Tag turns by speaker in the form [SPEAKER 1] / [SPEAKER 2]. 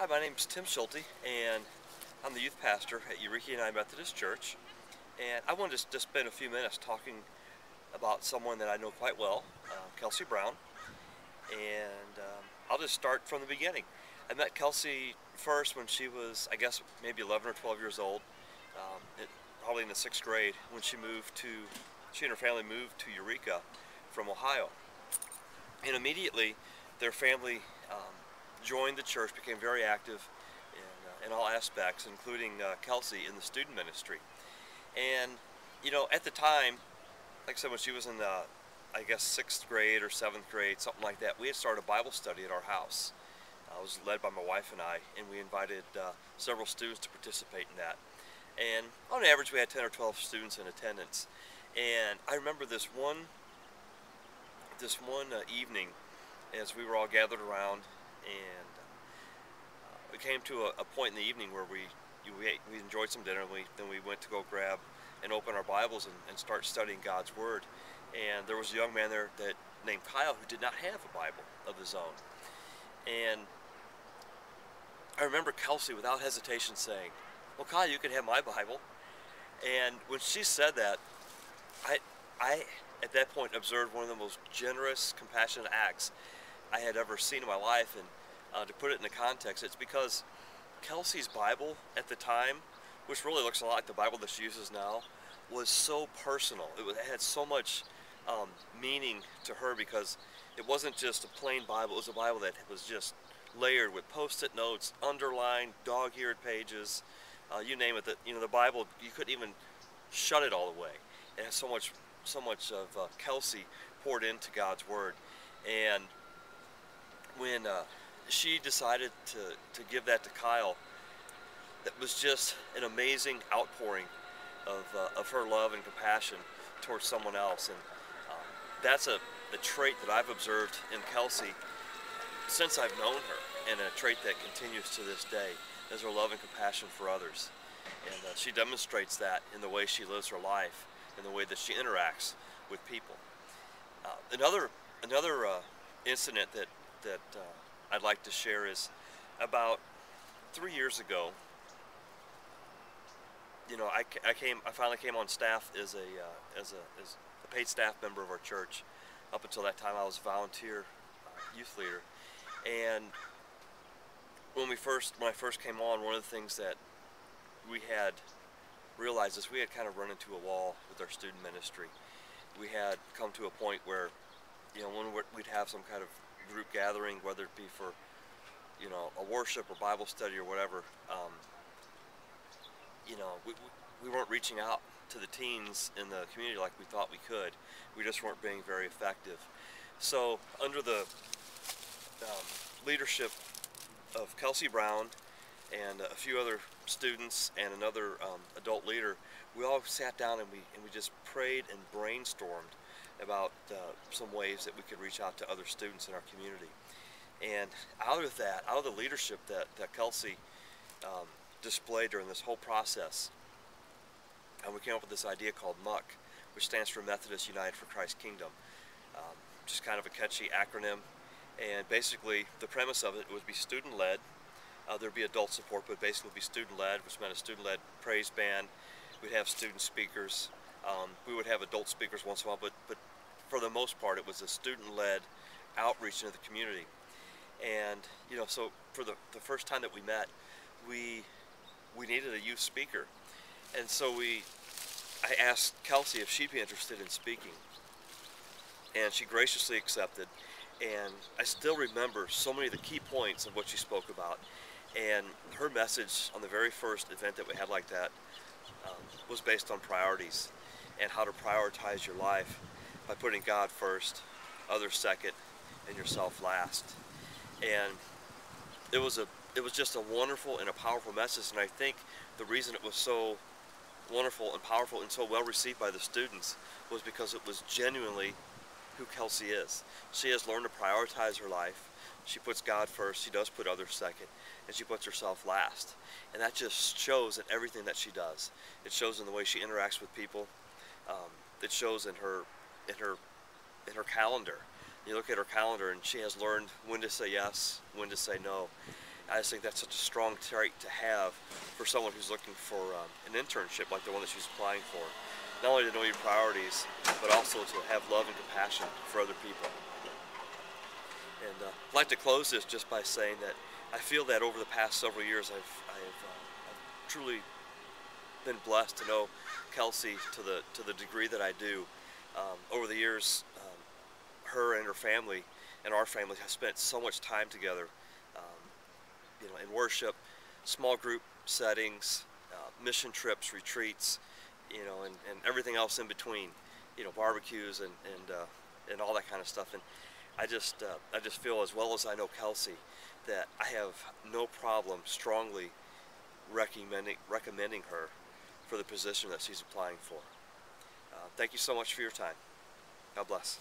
[SPEAKER 1] Hi, my name's Tim Schulte, and I'm the youth pastor at Eureka United Methodist Church. And I wanted to just spend a few minutes talking about someone that I know quite well, Kelsey Brown. And I'll just start from the beginning. I met Kelsey first when she was, I guess, maybe 11 or 12 years old, probably in the 6th grade, when she and her family moved to Eureka from Ohio. And immediately, their family joined the church, became very active in all aspects, including Kelsey in the student ministry. And, you know, at the time, like I said, when she was in the, I guess, 6th grade or 7th grade, something like that, we had started a Bible study at our house. It was led by my wife and I, and we invited several students to participate in that. And on average, we had 10 or 12 students in attendance. And I remember this one evening, as we were all gathered around, and we came to a point in the evening where we enjoyed some dinner, and then we went to go grab and open our Bibles and start studying God's Word. And there was a young man there named Kyle who did not have a Bible of his own. And I remember Kelsey, without hesitation, saying, "Well, Kyle, you can have my Bible." And when she said that, I at that point observed one of the most generous, compassionate acts I had ever seen in my life. And to put it in the context, it's because Kelsey's Bible at the time, which really looks a lot like the Bible that she uses now, was so personal. It had so much meaning to her, because it wasn't just a plain Bible. It was a Bible that was just layered with post-it notes, underlined, dog-eared pages, you name it. The Bible, you couldn't even shut it all away. It has so much of Kelsey poured into God's Word. And when she decided to give that to Kyle, that was just an amazing outpouring of her love and compassion towards someone else. And that's a trait that I've observed in Kelsey since I've known her, and a trait that continues to this day, is her love and compassion for others. And she demonstrates that in the way she lives her life, in the way that she interacts with people. Another incident that I'd like to share is about 3 years ago. You know, I finally came on staff as a paid staff member of our church. Up until that time, I was a volunteer youth leader. And when I first came on, one of the things that we had realized is we had kind of run into a wall with our student ministry. We had come to a point where, you know, when we'd have some kind of group gathering, whether it be for, you know, a worship or Bible study or whatever, you know, we weren't reaching out to the teens in the community like we thought we could. We just weren't being very effective. So under the leadership of Kelsey Brown and a few other students and another adult leader, we all sat down and we just prayed and brainstormed about some ways that we could reach out to other students in our community. And out of the leadership that Kelsey displayed during this whole process, we came up with this idea called MUCK, which stands for Methodist United for Christ's Kingdom. Just kind of a catchy acronym. And basically, the premise of it would be student-led. There'd be adult support, but basically it would be student-led, which meant a student-led praise band. We'd have student speakers. We would have adult speakers once in a while, but for the most part, it was a student-led outreach into the community. And, you know, so for the first time that we met, we needed a youth speaker. And so I asked Kelsey if she'd be interested in speaking. And she graciously accepted. And I still remember so many of the key points of what she spoke about. And her message on the very first event that we had like that was based on priorities, and how to prioritize your life by putting God first, others second, and yourself last. And it was just a wonderful and a powerful message. And I think the reason it was so wonderful and powerful and so well received by the students was because it was genuinely who Kelsey is. She has learned to prioritize her life. She puts God first, she does put others second, and she puts herself last. And that just shows in everything that she does. It shows in the way she interacts with people. It shows in her calendar. You look at her calendar, and she has learned when to say yes, when to say no. I just think that's such a strong trait to have for someone who's looking for an internship like the one that she's applying for. Not only to know your priorities, but also to have love and compassion for other people. And I'd like to close this just by saying that I feel that over the past several years I've truly been blessed to know Kelsey to the degree that I do. Over the years, her and her family and our family have spent so much time together, in worship, small group settings, mission trips, retreats, and everything else in between, barbecues and all that kind of stuff. And I just feel, as well as I know Kelsey, that I have no problem strongly recommending her for the position that she's applying for. Thank you so much for your time. God bless.